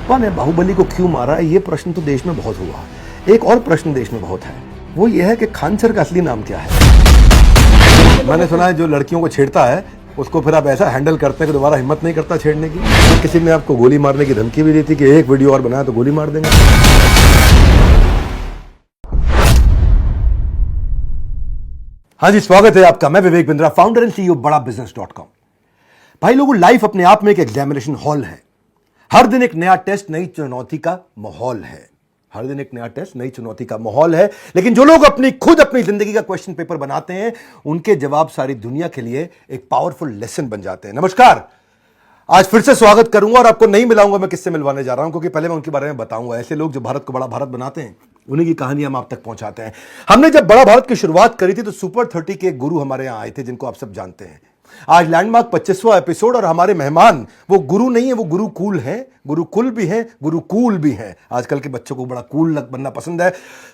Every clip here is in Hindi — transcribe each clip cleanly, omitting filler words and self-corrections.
कौन है बाहुबली को क्यों मारा, ये प्रश्न तो देश में बहुत हुआ। एक और प्रश्न देश में बहुत है, वो ये है कि खान सर का असली नाम क्या है। मैंने सुना है जो लड़कियों को छेड़ता है उसको फिर आप ऐसा हैंडल करते हैं कि दोबारा हिम्मत नहीं करता छेड़ने की। तो किसी ने आपको गोली मारने की धमकी भी दी थी कि एक वीडियो और बनाया तो गोली मार देंगे। हाँ जी, स्वागत है आपका। मैं Vivek Bindra, founder and CEO बड़ाबिजनेस.com। भाई लोगों, लाइफ अपने आप में एक एग्जामिनेशन हॉल है। हर दिन एक नया टेस्ट, नई चुनौती का माहौल है। हर दिन एक नया टेस्ट, नई चुनौती का माहौल है। लेकिन जो लोग अपनी जिंदगी का क्वेश्चन पेपर बनाते हैं, उनके जवाब सारी दुनिया के लिए एक पावरफुल लेसन बन जाते हैं। नमस्कार, आज फिर से स्वागत करूंगा और आपको नहीं मिलाऊंगा मैं किससे मिलवाने जा रहा हूं, क्योंकि पहले मैं उनके बारे में बताऊंगा। ऐसे लोग जो भारत को बड़ा भारत बनाते हैं, उन्हीं की कहानी हम आप तक पहुंचाते हैं। हमने जब बड़ा भारत की शुरुआत करी थी तो सुपर 30 के गुरु हमारे यहां आए थे, जिनको आप सब जानते हैं। आज लैंडमार्क 25वां एपिसोड और हमारे मेहमान वो गुरु नहीं है, वो गुरुकुल है। गुरुकुल भी है, गुरुकुल भी है। आजकल के बच्चों को बड़ा कूल बनना पसंद है।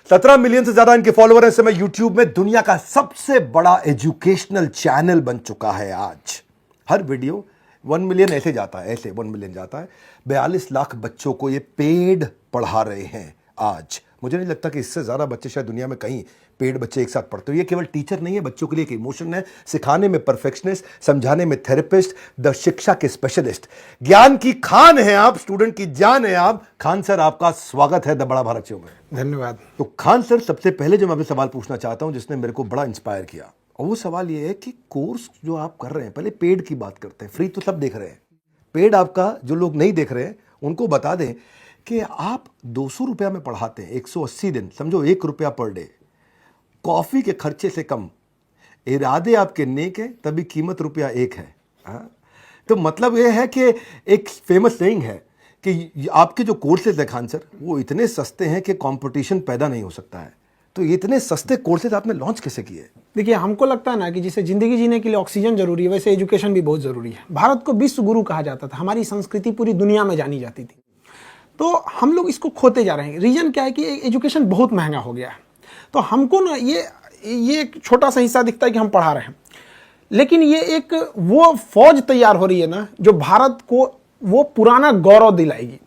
17 मिलियन से ज्यादा इनके फॉलोअर हैं। समय यूट्यूब में दुनिया का सबसे बड़ा एजुकेशनल चैनल बन चुका है। आज हर वीडियो 1 मिलियन ऐसे जाता है, ऐसे 1 मिलियन जाता है। 42 लाख बच्चों को ये पेड पढ़ा रहे हैं आज। मुझे नहीं लगता कि इससे ज्यादा बच्चे शायद दुनिया में कहीं पेड बच्चे एक साथ पढ़ते हो। ये केवल टीचर नहीं है, बच्चों के लिए एक इमोशन है। सिखाने में परफेक्शनिस्ट, समझाने में थेरेपिस्ट, द शिक्षा के स्पेशलिस्ट। ज्ञान की खान है आप, स्टूडेंट की जान है आप। खान सर, आपका स्वागत है द बड़ा भारत शो में। धन्यवाद। तो खान सर, सबसे पहले जो मैं आपसे सवाल पूछना चाहता हूं, जिसने मेरे को बड़ा इंस्पायर किया, और वो सवाल ये है कि कोर्स जो आप कर रहे हैं, पहले पेड की बात करते हैं। फ्री तो सब देख रहे हैं, पेड आपका जो लोग नहीं देख रहे हैं उनको बता दें कि आप 200 रुपया में पढ़ाते हैं, 180 दिन, समझो 1 रुपया पर डे, कॉफी के खर्चे से कम। इरादे आपके नेक है, तभी कीमत रुपया 1 है। हाँ? तो मतलब यह है कि एक फेमस सेइंग है कि आपके जो कोर्सेज है खान सर, वो इतने सस्ते हैं कि कंपटीशन पैदा नहीं हो सकता है। तो ये इतने सस्ते कोर्सेज आपने लॉन्च कैसे किए? देखिए, हमको लगता है ना कि जिसे जिंदगी जीने के लिए ऑक्सीजन जरूरी है, वैसे एजुकेशन भी बहुत जरूरी है। भारत को विश्व गुरु कहा जाता था, हमारी संस्कृति पूरी दुनिया में जानी जाती थी। तो हम लोग इसको खोते जा रहे हैं। रीजन क्या है कि एजुकेशन बहुत महंगा हो गया है। तो हमको ना ये एक छोटा सा हिस्सा दिखता है कि हम पढ़ा रहे हैं, लेकिन ये एक वो फौज तैयार हो रही है ना, जो भारत को वो पुराना गौरव दिलाएगी।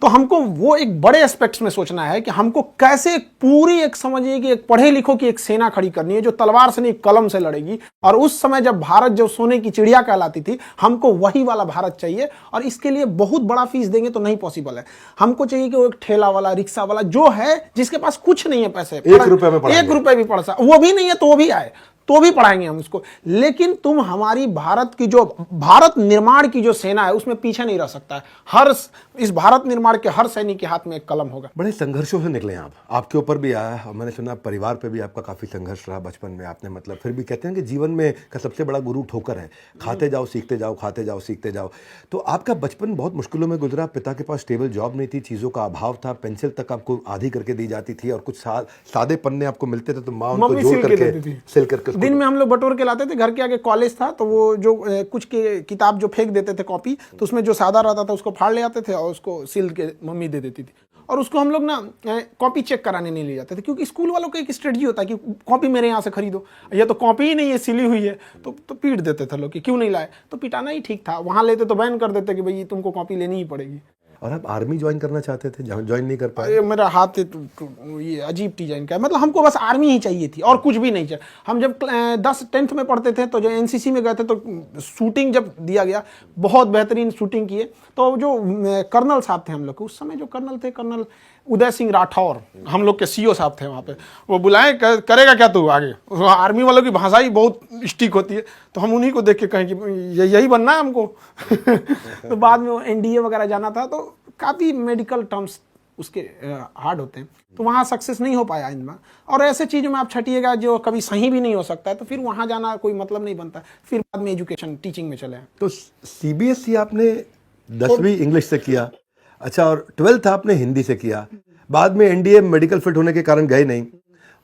तो हमको वो एक बड़े एस्पेक्ट्स में सोचना है कि हमको कैसे पूरी एक समझिए कि एक पढ़े लिखों की एक सेना खड़ी करनी है, जो तलवार से नहीं कलम से लड़ेगी। और उस समय जब भारत जो सोने की चिड़िया कहलाती थी, हमको वही वाला भारत चाहिए। और इसके लिए बहुत बड़ा फीस देंगे तो नहीं पॉसिबल है। हमको चाहिए कि वो एक ठेला वाला, रिक्शा वाला जो है, जिसके पास कुछ नहीं है पैसे, 1 रुपये में 1 रुपये भी पढ़ सकता, वो भी नहीं है तो वो भी आए तो भी पढ़ाएंगे हम उसको। लेकिन तुम हमारी भारत की जो भारत निर्माण की जो सेना है, उसमें पीछे नहीं रह सकता है। इस भारत निर्माण के हर सैनिक के हाथ में एक कलम होगा। बड़े संघर्षों से निकले आप, आपके ऊपर भी आया, और मैंने सुना परिवार पे भी आपका काफी संघर्ष रहा बचपन में। आपने मतलब फिर भी कहते हैं कि जीवन में का सबसे बड़ा गुरु ठोकर है। खाते जाओ सीखते जाओ, खाते जाओ सीखते जाओ। तो आपका बचपन बहुत मुश्किलों में गुजरा। पिता के पास स्टेबल जॉब नहीं थी, चीजों का अभाव था, पेंसिल तक आपको आधी करके दी जाती थी, और कुछ सादे पन्ने आपको मिलते थे तो माँ उनको जोड़ करके सिल करके दिन में हम लोग बटोर के लाते थे। घर के आगे कॉलेज था, तो वो जो कुछ के किताब जो फेंक देते थे कॉपी, तो उसमें जो सादा रहता था उसको फाड़ ले आते थे और उसको सिल के मम्मी दे देती थी। और उसको हम लोग ना कॉपी चेक कराने नहीं ले जाते थे, क्योंकि स्कूल वालों का एक स्ट्रेटजी होता है कि कॉपी मेरे यहाँ से खरीदो, या तो कॉपी ही नहीं है, सिली हुई है, तो पीट देते थे लोग कि क्यों नहीं लाए। तो पिटाना ही ठीक था। वहाँ लेते तो बैन कर देते कि भाई तुमको कॉपी लेनी ही पड़ेगी। और आप आर्मी ज्वाइन करना चाहते थे, ज्वाइन नहीं कर पाए? मेरा हाथ ये अजीब डिजाइन का है। मतलब हमको बस आर्मी ही चाहिए थी और कुछ भी नहीं चाहिए। हम जब 10th में पढ़ते थे, तो जो एनसीसी में गए थे, तो शूटिंग जब दिया गया, बहुत बेहतरीन शूटिंग किए। तो जो कर्नल साहब थे हम लोग के, उस समय जो कर्नल थे, कर्नल उदय सिंह राठौर, हम लोग के सीओ साहब थे वहाँ पे। वो बुलाए, करेगा क्या तू आगे? आर्मी वालों की भाषा ही बहुत स्टिक होती है, तो हम उन्हीं को देख के कहें कि यही बनना है हमको। तो बाद में एनडीए वगैरह जाना था, तो काफ़ी मेडिकल टर्म्स उसके हार्ड होते हैं, तो वहाँ सक्सेस नहीं हो पाया इनमें। और ऐसे चीज़ों में आप छटिएगा जो कभी सही भी नहीं हो सकता है, तो फिर वहाँ जाना कोई मतलब नहीं बनता। फिर बाद में एजुकेशन टीचिंग में चले। तो सीबीएसई आपने 10वीं इंग्लिश से किया, अच्छा, और 12th आपने हिंदी से किया। बाद में एनडीए मेडिकल फिट होने के कारण गए नहीं,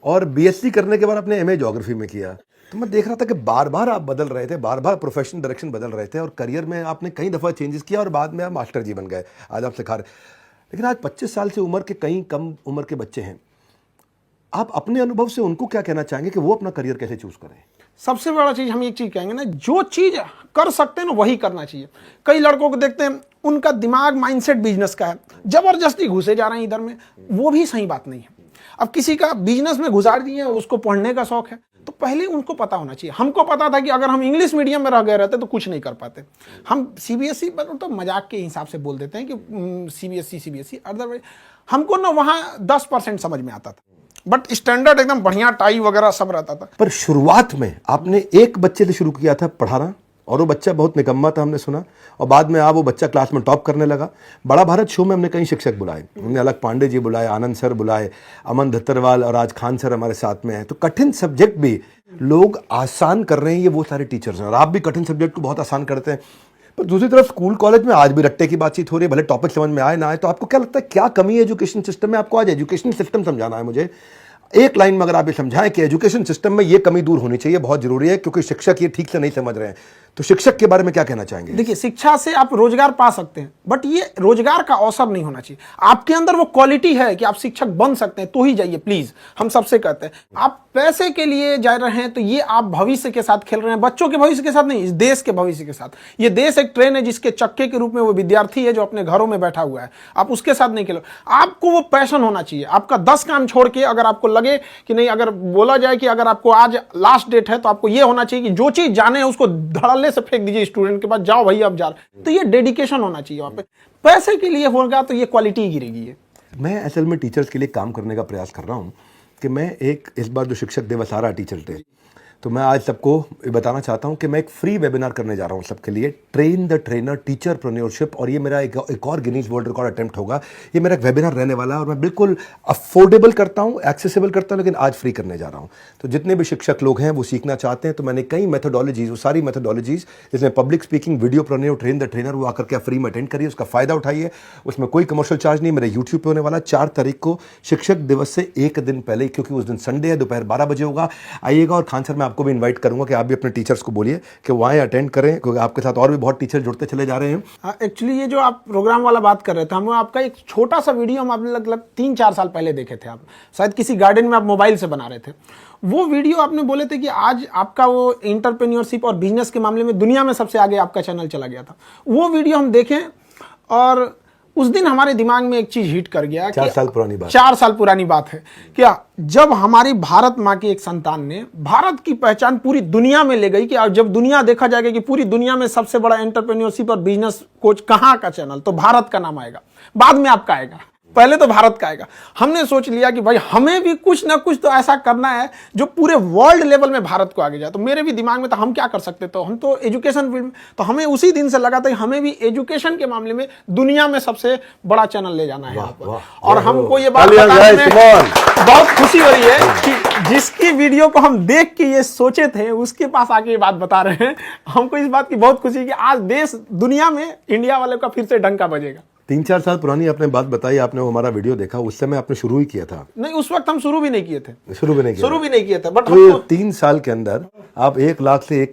और बीएससी करने के बाद आपने एमए ज्योग्राफी में किया। तो मैं देख रहा था कि बार बार आप बदल रहे थे, बार बार प्रोफेशनल डायरेक्शन बदल रहे थे, और करियर में आपने कई दफ़ा चेंजेस किया, और बाद में आप मास्टर जी बन गए। आज आप सिखा रहे। लेकिन आज 25 साल से उम्र के कई कम उम्र के बच्चे हैं, आप अपने अनुभव से उनको क्या कहना चाहेंगे कि वो अपना करियर कैसे चूज करें? सबसे बड़ा चीज हम एक चीज कहेंगे ना, जो चीज कर सकते हैं ना वही करना चाहिए। कई लड़कों को देखते हैं उनका दिमाग माइंडसेट बिजनेस का है, जबरदस्ती घुसे जा रहे हैं इधर में, वो भी सही बात नहीं है। अब किसी का बिजनेस में घुसार दिए, उसको पढ़ने का शौक है, तो पहले उनको पता होना चाहिए। हमको पता था कि अगर हम इंग्लिश मीडियम में रह गए रहते तो कुछ नहीं कर पाते। हम सीबीएसई तो मजाक के हिसाब से बोल देते हैं कि सीबीएसई अदरवाइज हमको ना वहाँ 10% समझ में आता था, बट स्टैंडर्ड एकदम बढ़िया टाई वगैरह सब रहता था। पर शुरुआत में आपने एक बच्चे से शुरू किया था पढ़ाना, और वो बच्चा बहुत निकम्मा था हमने सुना, और बाद में वो बच्चा क्लास में टॉप करने लगा। बड़ा भारत शो में हमने कई शिक्षक बुलाए, हमने अलग पांडे जी बुलाए, आनंद सर बुलाए, अमन धत्तरवाल और आज खान सर हमारे साथ में हैं। तो कठिन सब्जेक्ट भी लोग आसान कर रहे हैं, ये वो सारे टीचर्स हैं, और आप भी कठिन सब्जेक्ट को बहुत आसान करते हैं। पर दूसरी तरफ स्कूल कॉलेज में आज भी रट्टे की बातचीत हो रही है, भले टॉपिक समझ में आए ना आए। तो आपको क्या लगता है, क्या कमी है एजुकेशन सिस्टम में? आपको आज एजुकेशन सिस्टम समझाना है मुझे, एक लाइन में अगर आप ये समझाएं कि एजुकेशन सिस्टम में ये कमी दूर होनी चाहिए, बहुत जरूरी है, क्योंकि शिक्षक ये ठीक से नहीं समझ रहे हैं। तो शिक्षक के बारे में क्या कहना चाहेंगे? देखिए, शिक्षा से आप रोजगार पा सकते हैं, बट ये रोजगार का अवसर नहीं होना चाहिए। आपके अंदर वो क्वालिटी है कि आप शिक्षक बन सकते हैं तो ही जाइए, प्लीज। हम सबसे कहते हैं, आप पैसे के लिए जा रहे हैं तो ये आप भविष्य के साथ खेल रहे हैं, बच्चों के भविष्य के साथ नहीं, इस देश के भविष्य के साथ। ये देश एक ट्रेन है जिसके चक्के के रूप में वो विद्यार्थी है जो अपने घरों में बैठा हुआ है, आप उसके साथ नहीं खेलो। आपको वो पैशन होना चाहिए। आपका 10 काम छोड़ के अगर आपको लगे कि नहीं, अगर बोला जाए कि अगर आपको आज लास्ट डेट है तो आपको ये होना चाहिए कि जो चीज जाने है उसको धड़ल्ले से फेंक दीजिए स्टूडेंट के पास, जाओ भाई अब जा रहे। तो ये डेडिकेशन होना चाहिए वहां पे। पैसे के लिए होगा तो ये क्वालिटी गिरेगी। है मैं असल में टीचर्स के लिए काम करने का प्रयास कर रहा हूँ कि मैं एक, इस बार जो शिक्षक दिवस आ रहा है, टीचर डे, तो मैं आज सबको ये बताना चाहता हूँ कि मैं एक फ्री वेबिनार करने जा रहा हूँ सबके लिए, ट्रेन द ट्रेनर टीचरप्रेन्योरशिप। और ये मेरा एक और गिनीज वर्ल्ड रिकॉर्ड अटेम्प्ट होगा। ये मेरा एक वेबिनार रहने वाला है, और मैं बिल्कुल अफोर्डेबल करता हूँ, एक्सेसिबल करता हूँ, लेकिन आज फ्री करने जा रहा हूँ। तो जितने भी शिक्षक लोग हैं वो सीखना चाहते हैं, तो मैंने कई मेथोडोलॉजीज, वो सारी मेथोडोलॉजीज जिसमें public speaking, videopreneur, train the trainer, वो आकर के फ्री में अटेंड करिए, उसका फायदा उठाइए। उसमें कोई कमर्शियल चार्ज नहीं, मेरे यूट्यूब पे होने वाला 4 तारीख को, शिक्षक दिवस से एक दिन पहले, क्योंकि उस दिन संडे है, दोपहर 12 बजे होगा, आइएगा। और खान सर मैं आपको भी इन्वाइट करूंगा कि आप भी अपने टीचर्स को बोलिए कि वो आए, अटेंड करें, क्योंकि आपके साथ और भी बहुत टीचर जुड़ते चले जा रहे हैं। एक्चुअली ये जो आप प्रोग्राम वाला बात कर रहे थे, हम आपका एक छोटा सा वीडियो हम आपने लगभग 3-4 साल पहले देखे थे। आप शायद किसी गार्डन में आप मोबाइल से बना रहे थे। वो वीडियो आपने बोले थे कि आज आपका वो एंटरप्रेन्योरशिप और बिजनेस के मामले में दुनिया में सबसे आगे आपका चैनल चला गया था। वो वीडियो हम देखें और उस दिन हमारे दिमाग में एक चीज हिट कर गया। 4 साल पुरानी बात, 4 साल पुरानी बात है क्या, जब हमारी भारत माँ की एक संतान ने भारत की पहचान पूरी दुनिया में ले गई, कि जब दुनिया देखा जाएगा कि पूरी दुनिया में सबसे बड़ा एंटरप्रेन्योरशिप और बिजनेस कोच कहाँ का चैनल, तो भारत का नाम आएगा, बाद में आपका आएगा, पहले तो भारत का आएगा। हमने सोच लिया कि भाई हमें भी कुछ ना कुछ तो ऐसा करना है जो पूरे वर्ल्ड लेवल में भारत को आगे जाए। तो मेरे भी दिमाग में था हम क्या कर सकते, तो हम तो एजुकेशन फील्ड में, तो हमें उसी दिन से लगा था कि हमें भी एजुकेशन के मामले में दुनिया में सबसे बड़ा चैनल ले जाना है यहाँ पर। और हमको ये बात बताने में बहुत खुशी हो रही है कि जिसकी वीडियो को हम देख के ये सोचे थे उसके पास आके ये बात बता रहे हैं। हमको इस बात की बहुत खुशी है कि आज देश दुनिया में इंडिया वाले का फिर से डंका बजेगा। 3-4 साल पुरानी आपने बात बताई, आपने वो हमारा वीडियो देखा, उस समय आपने शुरू ही किया था? नहीं, उस वक्त हम शुरू भी नहीं किए थे, शुरू भी नहीं किया बट तो 3 साल के अंदर आप 1 लाख से 1